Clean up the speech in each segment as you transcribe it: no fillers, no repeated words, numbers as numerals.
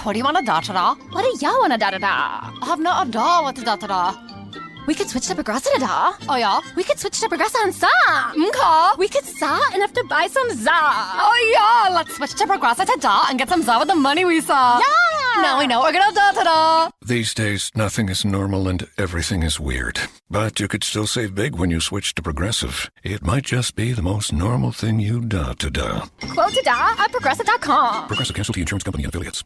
What do you want to da-da-da? What do ya wanna da-da-da? I have no idea what to da-da-da. We could switch to Progressa da. Oh, yeah? We could switch to Progressa and sa. Okay. We could sa and have to buy some za. Oh, yeah. Let's switch to Progressa to da and get some za with the money we saw. Yeah. Now we know we're gonna da-da-da. These days, nothing is normal and everything is weird. But you could still save big when you switch to Progressive. It might just be the most normal thing you da-to-da. Quote to da at Progressa.com. Progressive Casualty Insurance Company and Affiliates.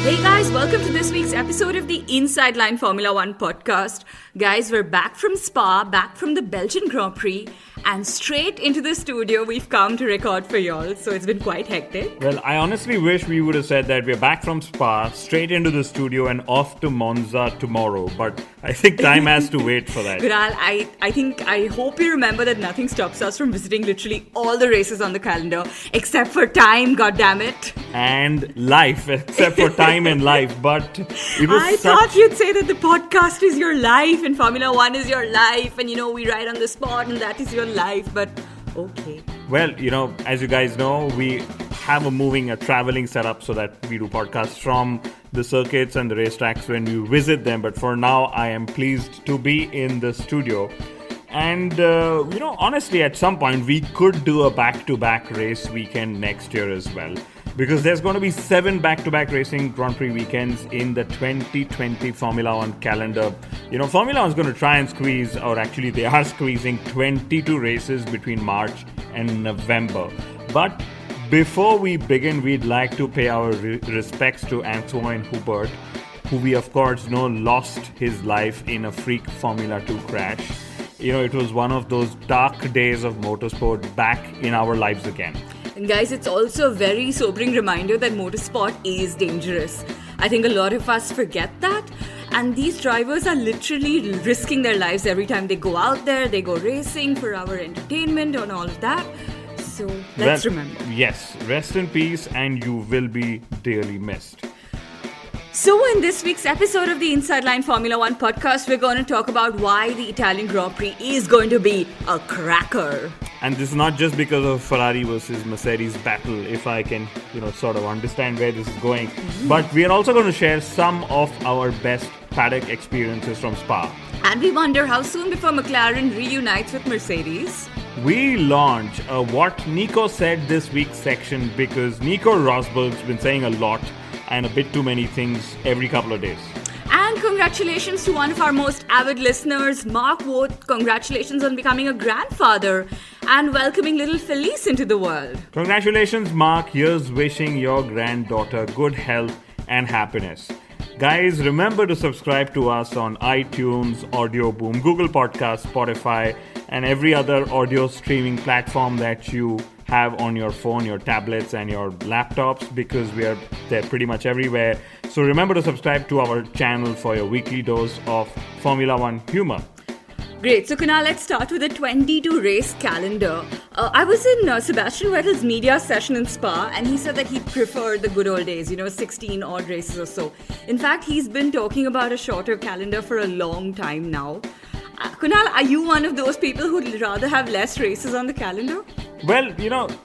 Hey guys, welcome to this week's episode of the Inside Line Formula One podcast. Guys, we're back from Spa, back from the Belgian Grand Prix, and straight into the studio we've come to record for y'all, so it's been quite hectic. Well, I honestly wish we would have said that we're back from Spa, straight into the studio and off to Monza tomorrow, but I think time has to wait for that. Viral, I hope you remember that nothing stops us from visiting literally all the races on the calendar, except for time, goddammit. And life, except for time and life, but it was I thought you'd say that the podcast is your life and Formula One is your life and we ride on the spot and that is your life, but okay. Well, as you guys know, we have a traveling setup so that we do podcasts from the circuits and the racetracks when we visit them, but for now I am pleased to be in the studio. And, honestly, at some point we could do a back-to-back race weekend next year as well. Because there's going to be 7 back-to-back racing Grand Prix weekends in the 2020 Formula One calendar. Formula One's going to try and squeeze, or actually they are squeezing 22 races between March and November. But before we begin, we'd like to pay our respects to Antoine Hubert, who we of course know lost his life in a freak Formula 2 crash. It was one of those dark days of motorsport back in our lives again. And guys, it's also a very sobering reminder that motorsport is dangerous. I think a lot of us forget that. And these drivers are literally risking their lives every time they go out there, they go racing for our entertainment and all of that. So let's remember. Yes, rest in peace and you will be dearly missed. So in this week's episode of the Inside Line Formula One podcast, we're going to talk about why the Italian Grand Prix is going to be a cracker. And this is not just because of Ferrari versus Mercedes battle, if I can, sort of understand where this is going. Mm-hmm. But we are also going to share some of our best paddock experiences from Spa. And we wonder how soon before McLaren reunites with Mercedes. We launch a What Nico Said This Week section because Nico Rosberg's been saying a lot and a bit too many things every couple of days. And congratulations to one of our most avid listeners, Mark Wood. Congratulations on becoming a grandfather and welcoming little Felice into the world. Congratulations, Mark. Here's wishing your granddaughter good health and happiness. Guys, remember to subscribe to us on iTunes, Audio Boom, Google Podcasts, Spotify, and every other audio streaming platform that you have on your phone, your tablets, and your laptops, because they're pretty much everywhere. So remember to subscribe to our channel for your weekly dose of Formula One humor. Great. So Kunal, let's start with the 22 race calendar. I was in Sebastian Vettel's media session in Spa, and he said that he preferred the good old days, 16 odd races or so. In fact, he's been talking about a shorter calendar for a long time now. Kunal, are you one of those people who'd rather have less races on the calendar? Well,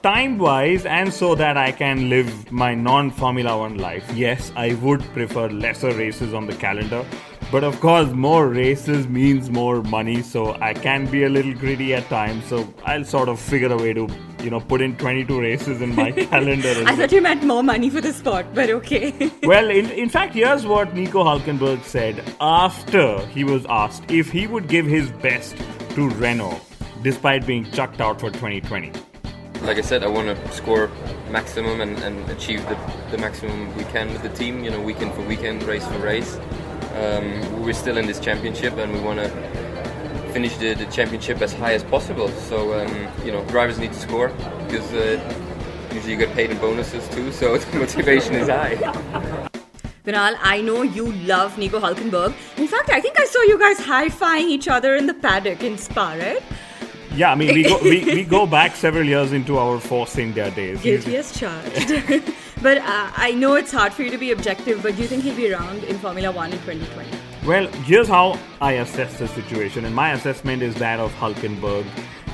time-wise, and so that I can live my non-Formula One life, yes, I would prefer lesser races on the calendar. But of course, more races means more money, so I can be a little greedy at times. So I'll sort of figure a way to, put in 22 races in my calendar. I thought you meant more money for the sport, but okay. Well, in fact, here's what Nico Hülkenberg said after he was asked if he would give his best to Renault, despite being chucked out for 2020. Like I said, I want to score maximum and achieve the maximum we can with the team, weekend for weekend, race for race. We're still in this championship and we want to finish the championship as high as possible. So, drivers need to score because usually you get paid in bonuses too, so the motivation is high. Vinal, I know you love Nico Hülkenberg. In fact, I think I saw you guys high-fiving each other in the paddock in Spa, right? Yeah, I mean, we go back several years into our Force India days. Guilty as charged. But I know it's hard for you to be objective, but do you think he'll be around in Formula 1 in 2020? Well, here's how I assess the situation, and my assessment is that of Hulkenberg.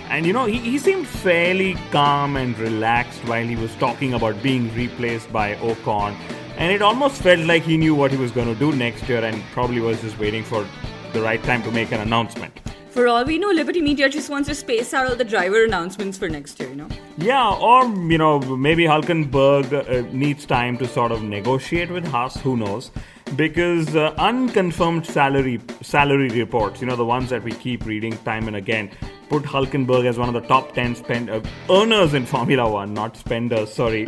And he seemed fairly calm and relaxed while he was talking about being replaced by Ocon. And it almost felt like he knew what he was going to do next year and probably was just waiting for the right time to make an announcement. For all we know, Liberty Media just wants to space out all the driver announcements for next year, Yeah, or, maybe Hulkenberg needs time to sort of negotiate with Haas, who knows? Because unconfirmed salary reports, the ones that we keep reading time and again, put Hulkenberg as one of the top 10 earners in Formula 1, not spenders, sorry.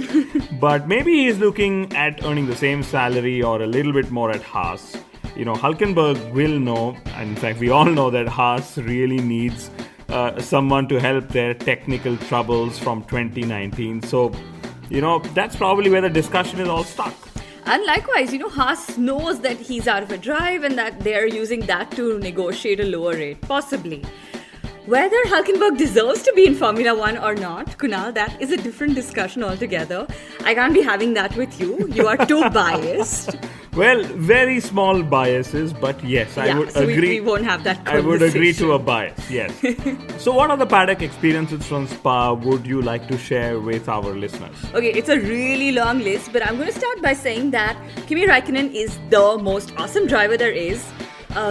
But maybe he's looking at earning the same salary or a little bit more at Haas. Hulkenberg will know, and in fact we all know that Haas really needs someone to help their technical troubles from 2019. So, that's probably where the discussion is all stuck. And likewise, Haas knows that he's out of a drive and that they're using that to negotiate a lower rate, possibly. Whether Hulkenberg deserves to be in Formula 1 or not, Kunal, that is a different discussion altogether. I can't be having that with you. You are too biased. Well, very small biases, but yes, I would agree. We won't have that conversation. I would agree to a bias, yes. So what other paddock experiences from Spa would you like to share with our listeners? Okay, it's a really long list, but I'm going to start by saying that Kimi Raikkonen is the most awesome driver there is.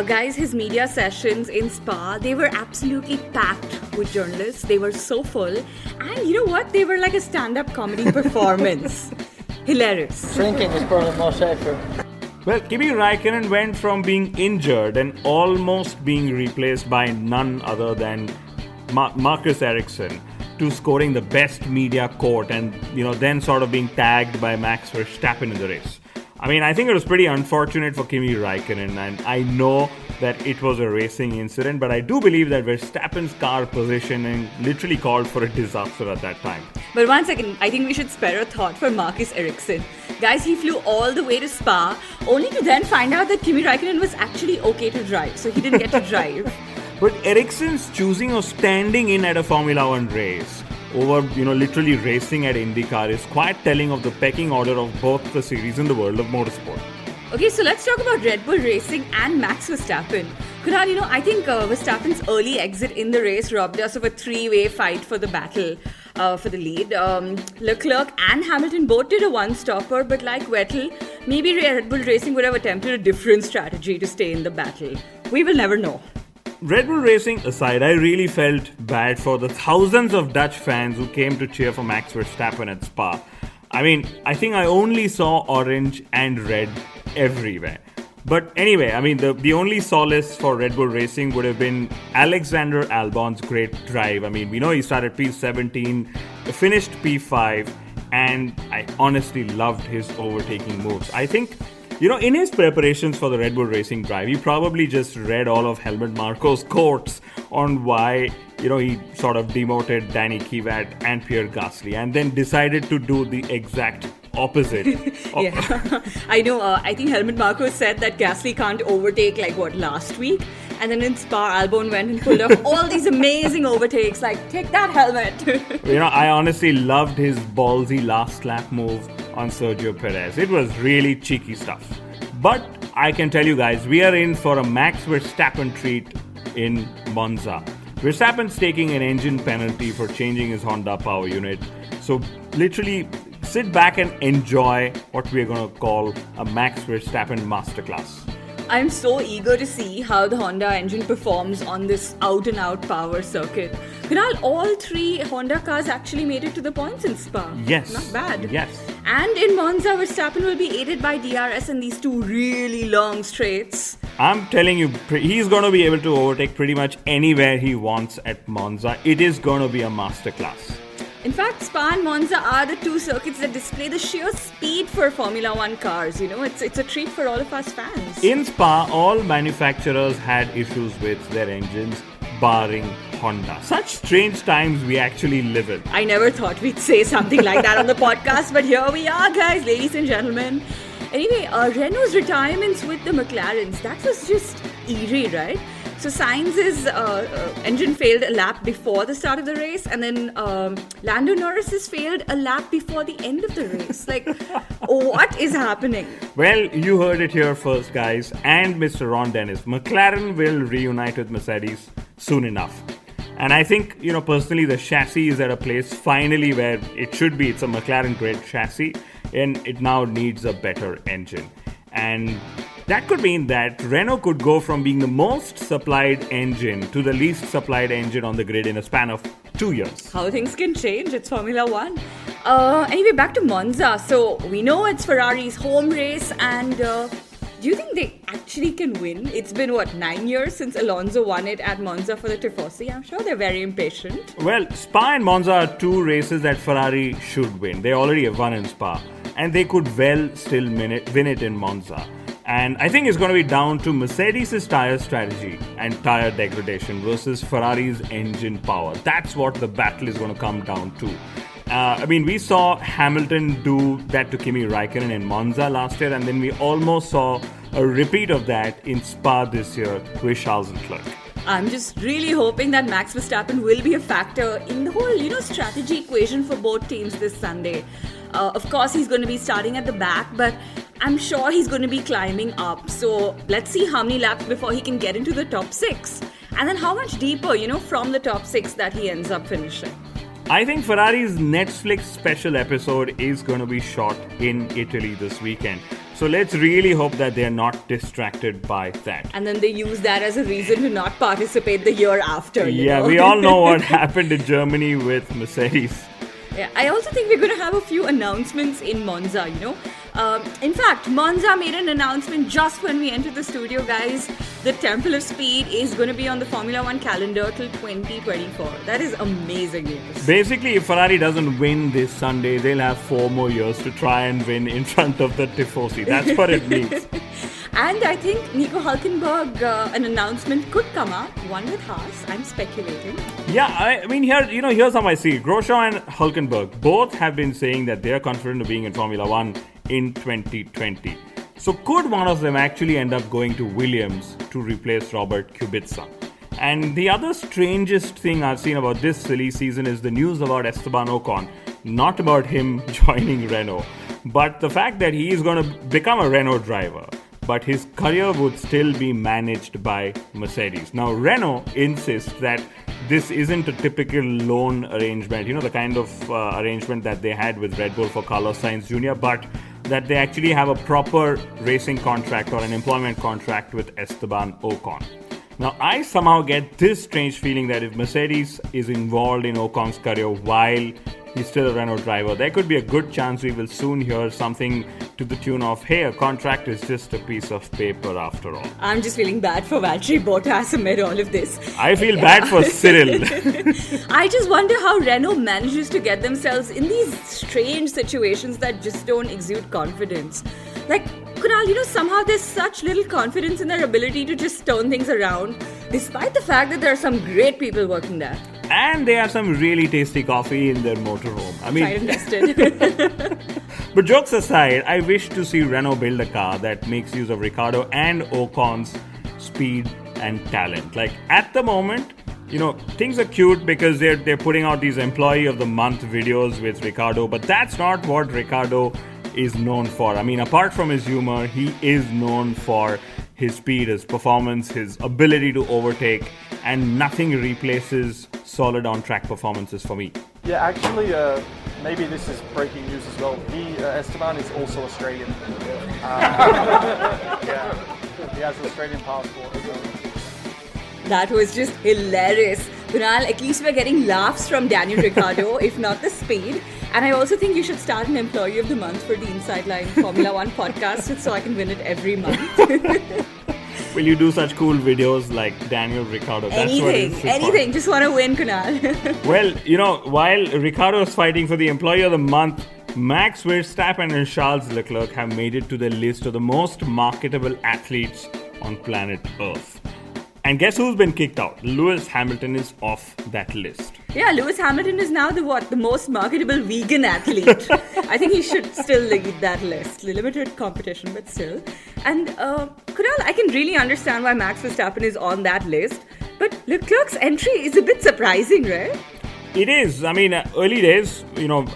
Guys, his media sessions in Spa, they were absolutely packed with journalists. They were so full. And you know what? They were like a stand-up comedy performance. Hilarious. Drinking is probably more safer. Well, Kimi Raikkonen went from being injured and almost being replaced by none other than Marcus Ericsson to scoring the best media quote and, then sort of being tagged by Max Verstappen in the race. I mean, I think it was pretty unfortunate for Kimi Raikkonen, and I know that it was a racing incident, but I do believe that Verstappen's car positioning literally called for a disaster at that time. But one second, I think we should spare a thought for Marcus Ericsson. Guys, he flew all the way to Spa, only to then find out that Kimi Raikkonen was actually okay to drive, so he didn't get to drive. But Ericsson's choosing of standing in at a Formula 1 race over, literally racing at IndyCar is quite telling of the pecking order of both the series in the world of motorsport. Okay, so let's talk about Red Bull Racing and Max Verstappen. Kunal, I think Verstappen's early exit in the race robbed us of a three-way fight for the battle for the lead. Leclerc and Hamilton both did a one-stopper, but like Vettel, maybe Red Bull Racing would have attempted a different strategy to stay in the battle. We will never know. Red Bull Racing aside, I really felt bad for the thousands of Dutch fans who came to cheer for Max Verstappen at Spa. I mean, I think I only saw orange and red everywhere. But anyway, I mean, the only solace for Red Bull Racing would have been Alexander Albon's great drive. I mean, we know he started P17, finished P5, and I honestly loved his overtaking moves. I think, in his preparations for the Red Bull Racing drive, he probably just read all of Helmut Marko's quotes on why, he sort of demoted Danny Kivat and Pierre Gasly and then decided to do the exact opposite. Yeah, I know. I think Helmut Marko said that Gasly can't overtake last week. And then in Spa, Albon went and pulled off all these amazing overtakes. Like, take that, Helmut. I honestly loved his ballsy last lap move on Sergio Perez. It was really cheeky stuff. But I can tell you guys, we are in for a Max Verstappen treat in Monza. Verstappen's taking an engine penalty for changing his Honda power unit. So literally sit back and enjoy what we're going to call a Max Verstappen masterclass. I'm so eager to see how the Honda engine performs on this out-and-out power circuit. Kunal, all three Honda cars actually made it to the points in Spa. Yes. Not bad. Yes. And in Monza, Verstappen will be aided by DRS in these two really long straights. I'm telling you, he's going to be able to overtake pretty much anywhere he wants at Monza. It is going to be a masterclass. In fact, Spa and Monza are the two circuits that display the sheer speed for Formula 1 cars. It's a treat for all of us fans. In Spa, all manufacturers had issues with their engines, barring Honda. Such strange times we actually live in. I never thought we'd say something like that on the podcast, but here we are, guys, ladies and gentlemen. Anyway, Renault's retirements with the McLarens, that was just eerie, right? So Sainz's engine failed a lap before the start of the race, and then Lando Norris's failed a lap before the end of the race. Like, what is happening? Well, you heard it here first, guys. And Mr. Ron Dennis, McLaren will reunite with Mercedes soon enough. And I think, personally, the chassis is at a place finally where it should be. It's a McLaren grade chassis, and it now needs a better engine. And that could mean that Renault could go from being the most supplied engine to the least supplied engine on the grid in a span of 2 years. How things can change. It's Formula One. Anyway, back to Monza. So we know it's Ferrari's home race, and do you think they actually can win? It's been, 9 years since Alonso won it at Monza for the Tifosi? I'm sure they're very impatient. Well, Spa and Monza are two races that Ferrari should win. They already have won in Spa, and they could well still win it in Monza. And I think it's going to be down to Mercedes' tyre strategy and tyre degradation versus Ferrari's engine power. That's what the battle is going to come down to. We saw Hamilton do that to Kimi Raikkonen in Monza last year, and then we almost saw a repeat of that in Spa this year with Charles Leclerc. I'm just really hoping that Max Verstappen will be a factor in the whole, strategy equation for both teams this Sunday. Of course, he's going to be starting at the back, but I'm sure he's going to be climbing up. So let's see how many laps before he can get into the top 6. And then how much deeper, from the top 6 that he ends up finishing. I think Ferrari's Netflix special episode is going to be shot in Italy this weekend. So let's really hope that they're not distracted by that. And then they use that as a reason to not participate the year after. Yeah, we all know what happened in Germany with Mercedes. Yeah, I also think we're going to have a few announcements in Monza, In fact, Monza made an announcement just when we entered the studio, guys. The Temple of Speed is going to be on the Formula One calendar till 2024. That is amazing news. Basically, if Ferrari doesn't win this Sunday, they'll have 4 more years to try and win in front of the Tifosi. That's what it means. And I think Nico Hülkenberg, an announcement could come up. One with Haas, I'm speculating. Yeah, here's how I see it. Grosjean and Hülkenberg both have been saying that they're confident of being in Formula One in 2020. So could one of them actually end up going to Williams to replace Robert Kubica? And the other strangest thing I've seen about this silly season is the news about Esteban Ocon. Not about him joining Renault, but the fact that he is going to become a Renault driver. But his career would still be managed by Mercedes. Now, Renault insists that this isn't a typical loan arrangement, the kind of arrangement that they had with Red Bull for Carlos Sainz Jr., but that they actually have a proper racing contract or an employment contract with Esteban Ocon. Now, I somehow get this strange feeling that if Mercedes is involved in Ocon's career while he's still a Renault driver, there could be a good chance we will soon hear something to the tune of, hey, a contract is just a piece of paper after all. I'm just feeling bad for Valtteri Bottas amid all of this. I feel bad for Cyril. I just wonder how Renault manages to get themselves in these strange situations that just don't exude confidence. Like, Kunal, somehow there's such little confidence in their ability to just turn things around, despite the fact that there are some great people working there. And they have some really tasty coffee in their motorhome. Tried and tested. But jokes aside, I wish to see Renault build a car that makes use of Ricciardo and Ocon's speed and talent. Like, at the moment, things are cute because they're putting out these Employee of the Month videos with Ricciardo, but that's not what Ricciardo is known for. Apart from his humor, he is known for his speed, his performance, his ability to overtake, and nothing replaces solid on-track performances for me. Yeah, actually, maybe this is breaking news as well. Esteban is also Australian. Yeah, he has an Australian passport. So. That was just hilarious. Kunal, at least we're getting laughs from Daniel Ricciardo, if not the speed. And I also think you should start an Employee of the Month for the Inside Line Formula One podcast so I can win it every month. Will you do such cool videos like Daniel Ricciardo? Anything. Just want to win, Kunal. Well, while Ricciardo is fighting for the Employee of the Month, Max Verstappen and Charles Leclerc have made it to the list of the most marketable athletes on planet Earth. And guess who's been kicked out? Lewis Hamilton is off that list. Yeah, Lewis Hamilton is now the most marketable vegan athlete. I think he should still lead that list. Limited competition, but still. And Kunal, I can really understand why Max Verstappen is on that list. But Leclerc's entry is a bit surprising, right? It is. I mean, early days,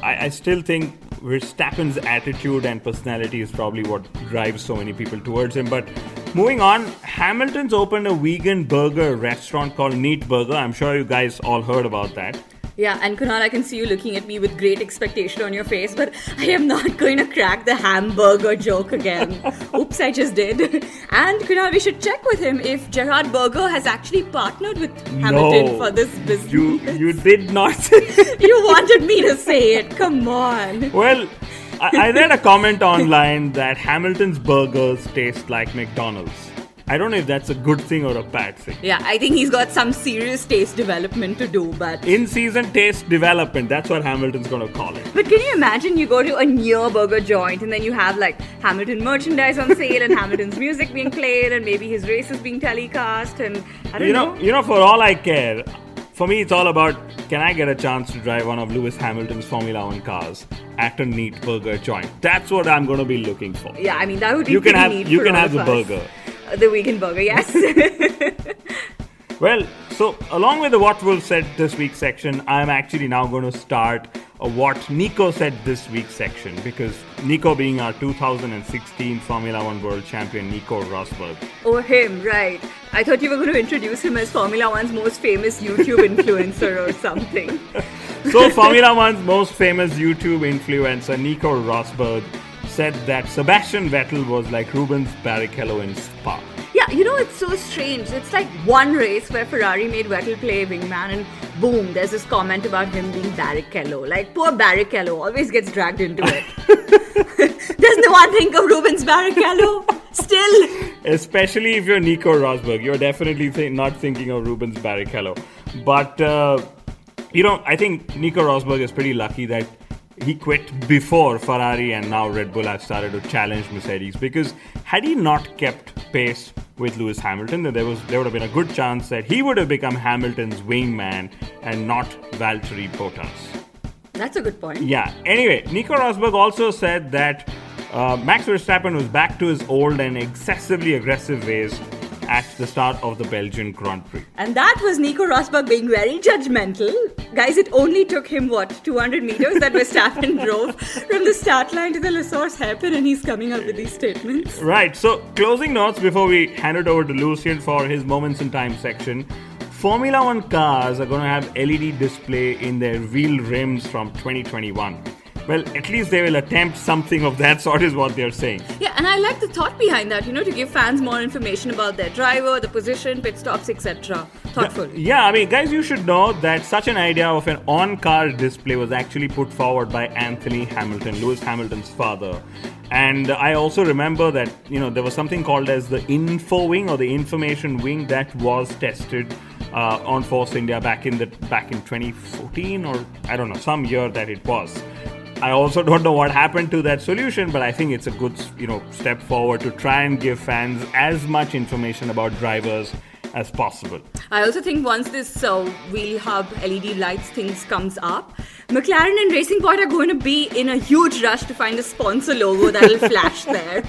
I still think Verstappen's attitude and personality is probably what drives so many people towards him. But moving on, Hamilton's opened a vegan burger restaurant called Neat Burger. I'm sure you guys all heard about that. Yeah, and Kunal, I can see you looking at me with great expectation on your face, but I am not going to crack the hamburger joke again. Oops, I just did. And Kunal, we should check with him if Gerard Berger has actually partnered with Hamilton for this business. You did not. You wanted me to say it. Come on. Well, I read a comment online that Hamilton's burgers taste like McDonald's. I don't know if that's a good thing or a bad thing. Yeah, I think he's got some serious taste development to do, but... In-season taste development, that's what Hamilton's going to call it. But can you imagine you go to a near burger joint and then you have like Hamilton merchandise on sale and Hamilton's music being played and maybe his races being telecast and I don't know. You know, for all I care, for me it's all about, can I get a chance to drive one of Lewis Hamilton's Formula 1 cars at a Neat Burger joint? That's what I'm going to be looking for. Yeah, I mean, that would be You can the have the burger. The vegan burger, yes. Well, so along with the What Wolf Said This Week section, I'm actually now going to start a What Nico Said This Week section, because Nico being our 2016 Formula 1 World Champion, Nico Rosberg. Oh, him, right. I thought you were going to introduce him as Formula 1's most famous YouTube influencer or something. So Formula 1's most famous YouTube influencer, Nico Rosberg, said that Sebastian Vettel was like Rubens Barrichello in Spa. Yeah, it's so strange. It's like one race where Ferrari made Vettel play wingman and boom, there's this comment about him being Barrichello. Like, poor Barrichello always gets dragged into it. Does no one think of Rubens Barrichello? Still. Especially if you're Nico Rosberg, you're definitely not thinking of Rubens Barrichello. But, I think Nico Rosberg is pretty lucky that he quit before Ferrari and now Red Bull have started to challenge Mercedes, because had he not kept pace with Lewis Hamilton, then there would have been a good chance that he would have become Hamilton's wingman and not Valtteri Bottas. That's a good point. Yeah. Anyway, Nico Rosberg also said that Max Verstappen was back to his old and excessively aggressive ways at the start of the Belgian Grand Prix. And that was Nico Rosberg being very judgmental. Guys, it only took him, 200 meters that Verstappen drove from the start line to the La Source hairpin, and he's coming up with these statements. Right, so closing notes before we hand it over to Lucian for his Moments in Time section. Formula 1 cars are going to have LED display in their wheel rims from 2021. Well, at least they will attempt something of that sort is what they're saying. Yeah, and I like the thought behind that, to give fans more information about their driver, the position, pit stops, etc. Thoughtful. Yeah, I mean, guys, you should know that such an idea of an on-car display was actually put forward by Anthony Hamilton, Lewis Hamilton's father. And I also remember that, there was something called as the info wing or the information wing that was tested on Force India back in 2014 or I don't know, some year that it was. I also don't know what happened to that solution, but I think it's a good, step forward to try and give fans as much information about drivers as possible. I also think once this wheel hub LED lights things comes up, McLaren and Racing Point are going to be in a huge rush to find a sponsor logo that'll flash there.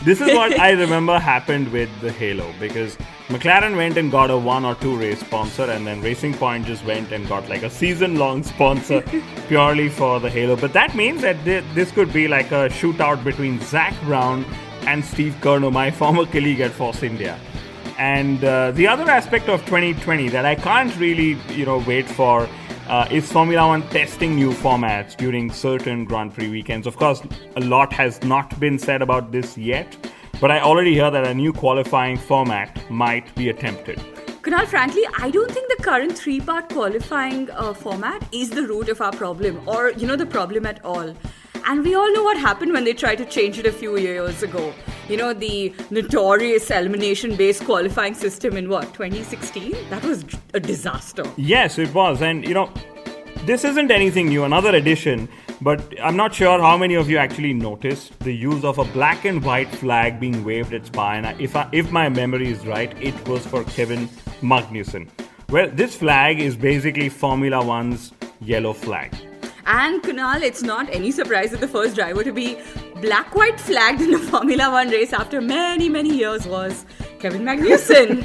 This is what I remember happened with the Halo, because McLaren went and got a 1 or 2 race sponsor, and then Racing Point just went and got like a season-long sponsor purely for the Halo. But that means that this could be like a shootout between Zach Brown and Steve Kerno, my former colleague at Force India. And the other aspect of 2020 that I can't really, wait for is Formula 1 testing new formats during certain Grand Prix weekends. Of course, a lot has not been said about this yet, but I already hear that a new qualifying format might be attempted. Kunal, frankly, I don't think the current 3-part qualifying format is the root of our problem or, the problem at all. And we all know what happened when they tried to change it a few years ago. The notorious elimination-based qualifying system in 2016? That was a disaster. Yes, it was. And, this isn't anything new, another addition, but I'm not sure how many of you actually noticed the use of a black and white flag being waved at Spa. And if my memory is right, it was for Kevin Magnussen. Well, this flag is basically Formula 1's yellow flag. And Kunal, it's not any surprise that the first driver to be black-white flagged in a Formula One race after many, many years was Kevin Magnussen.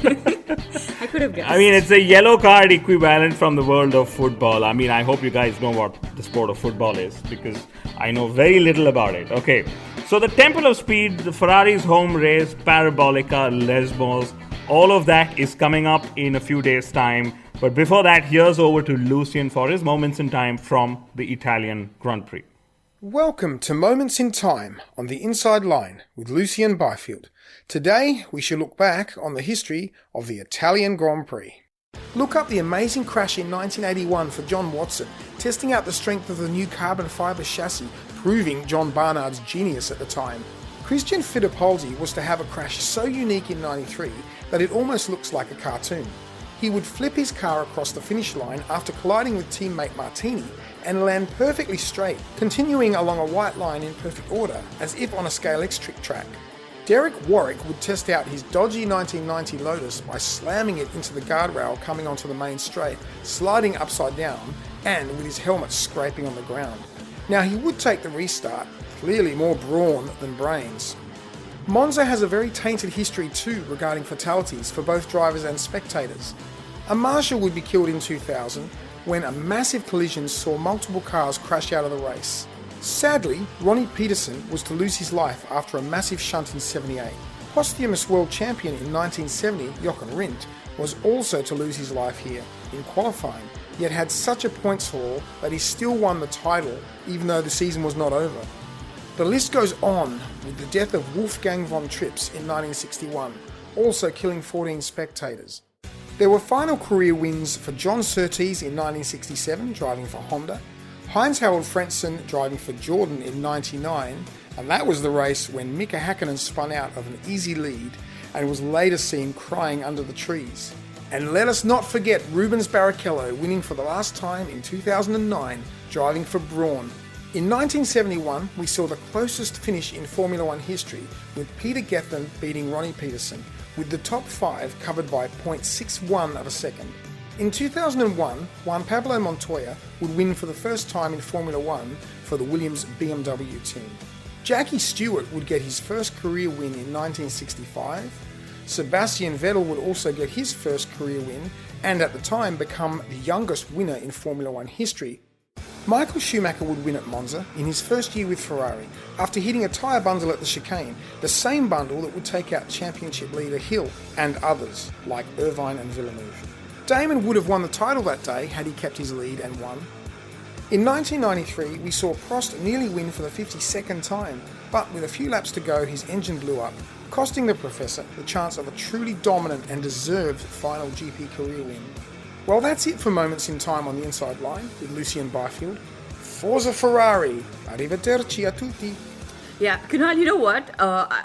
I could have guessed. I mean, it's a yellow card equivalent from the world of football. I mean, I hope you guys know what the sport of football is, because I know very little about it. Okay, so the Temple of Speed, the Ferrari's home race, Parabolica, Lesmos, all of that is coming up in a few days' time. But before that, here's over to Lucien for his Moments in Time from the Italian Grand Prix. Welcome to Moments in Time on the Inside Line with Lucien Byfield. Today, we shall look back on the history of the Italian Grand Prix. Look up the amazing crash in 1981 for John Watson, testing out the strength of the new carbon fibre chassis, proving John Barnard's genius at the time. Christian Fittipaldi was to have a crash so unique in 93 that it almost looks like a cartoon. He would flip his car across the finish line after colliding with teammate Martini and land perfectly straight, continuing along a white line in perfect order, as if on a Scale X trick track. Derek Warwick would test out his dodgy 1990 Lotus by slamming it into the guardrail coming onto the main straight, sliding upside down, and with his helmet scraping on the ground. Now he would take the restart, clearly more brawn than brains. Monza has a very tainted history too regarding fatalities for both drivers and spectators. A marshal would be killed in 2000 when a massive collision saw multiple cars crash out of the race. Sadly, Ronnie Peterson was to lose his life after a massive shunt in 78. Posthumous world champion in 1970, Jochen Rindt, was also to lose his life here in qualifying, yet had such a points haul that he still won the title even though the season was not over. The list goes on with the death of Wolfgang von Trips in 1961, also killing 14 spectators. There were final career wins for John Surtees in 1967, driving for Honda, Heinz-Harald Frentzen driving for Jordan in 99, and that was the race when Mika Hakkinen spun out of an easy lead and was later seen crying under the trees. And let us not forget Rubens Barrichello winning for the last time in 2009, driving for Brawn. In 1971, we saw the closest finish in Formula One history, with Peter Gethin beating Ronnie Peterson, with the top 5 covered by 0.61 of a second. In 2001, Juan Pablo Montoya would win for the first time in Formula One for the Williams BMW team. Jackie Stewart would get his first career win in 1965. Sebastian Vettel would also get his first career win, and at the time become the youngest winner in Formula One history. Michael Schumacher would win at Monza in his first year with Ferrari after hitting a tyre bundle at the chicane, the same bundle that would take out championship leader Hill and others like Irvine and Villeneuve. Damon would have won the title that day had he kept his lead and won. In 1993, we saw Prost nearly win for the 52nd time, but with a few laps to go his engine blew up, costing the Professor the chance of a truly dominant and deserved final GP career win. Well, that's it for Moments in Time on the Inside Line with Lucien Byfield. Forza Ferrari! Arrivederci a tutti! Yeah, Kunal, you know what?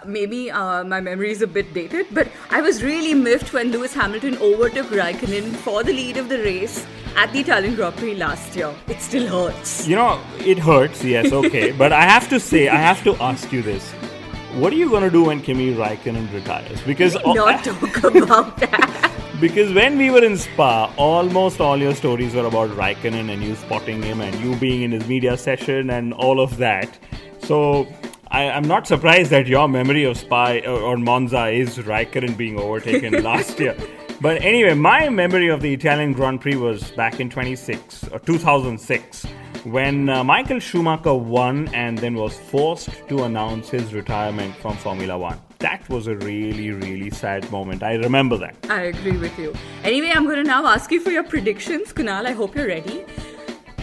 Maybe my memory is a bit dated, but I was really miffed when Lewis Hamilton overtook Raikkonen for the lead of the race at the Italian Grand Prix last year. It still hurts. You know, it hurts, yes, okay. But I have to ask you this. What are you going to do when Kimi Raikkonen retires? Because not talk about that. Because when we were in Spa, almost all your stories were about Raikkonen and you spotting him and you being in his media session and all of that. So I'm not surprised that your memory of Spa or Monza is Raikkonen being overtaken last year. But anyway, my memory of the Italian Grand Prix was back in 2006 when Michael Schumacher won and then was forced to announce his retirement from Formula One. That was a really, really sad moment. I remember that. I agree with you. Anyway, I'm going to now ask you for your predictions. Kunal, I hope you're ready.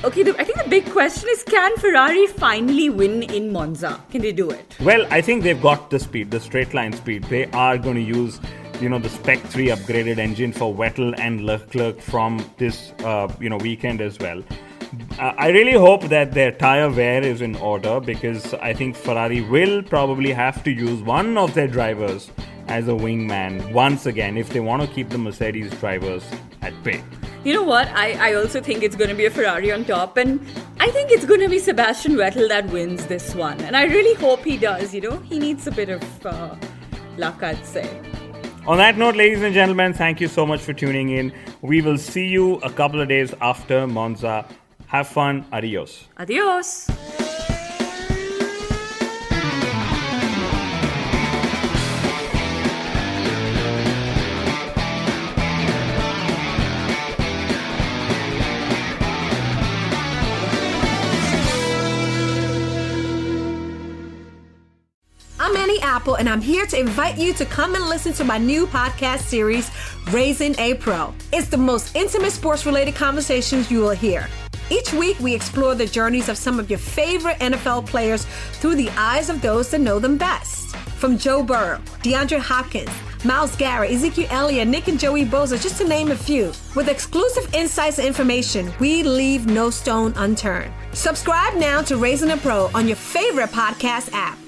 Okay, I think the big question is, can Ferrari finally win in Monza? Can they do it? Well, I think they've got the speed, the straight line speed. They are going to use, the Spec 3 upgraded engine for Vettel and Leclerc from this, weekend as well. I really hope that their tyre wear is in order, because I think Ferrari will probably have to use one of their drivers as a wingman once again if they want to keep the Mercedes drivers at bay. You know what? I also think it's going to be a Ferrari on top, and I think it's going to be Sebastian Vettel that wins this one. And I really hope he does, He needs a bit of luck, I'd say. On that note, ladies and gentlemen, thank you so much for tuning in. We will see you a couple of days after Monza. Have fun. Adios. Adios. I'm Annie Apple, and I'm here to invite you to come and listen to my new podcast series, Raising a Pro. It's the most intimate sports-related conversations you will hear. Each week, we explore the journeys of some of your favorite NFL players through the eyes of those that know them best. From Joe Burrow, DeAndre Hopkins, Myles Garrett, Ezekiel Elliott, Nick and Joey Bosa, just to name a few. With exclusive insights and information, we leave no stone unturned. Subscribe now to Raising a Pro on your favorite podcast app.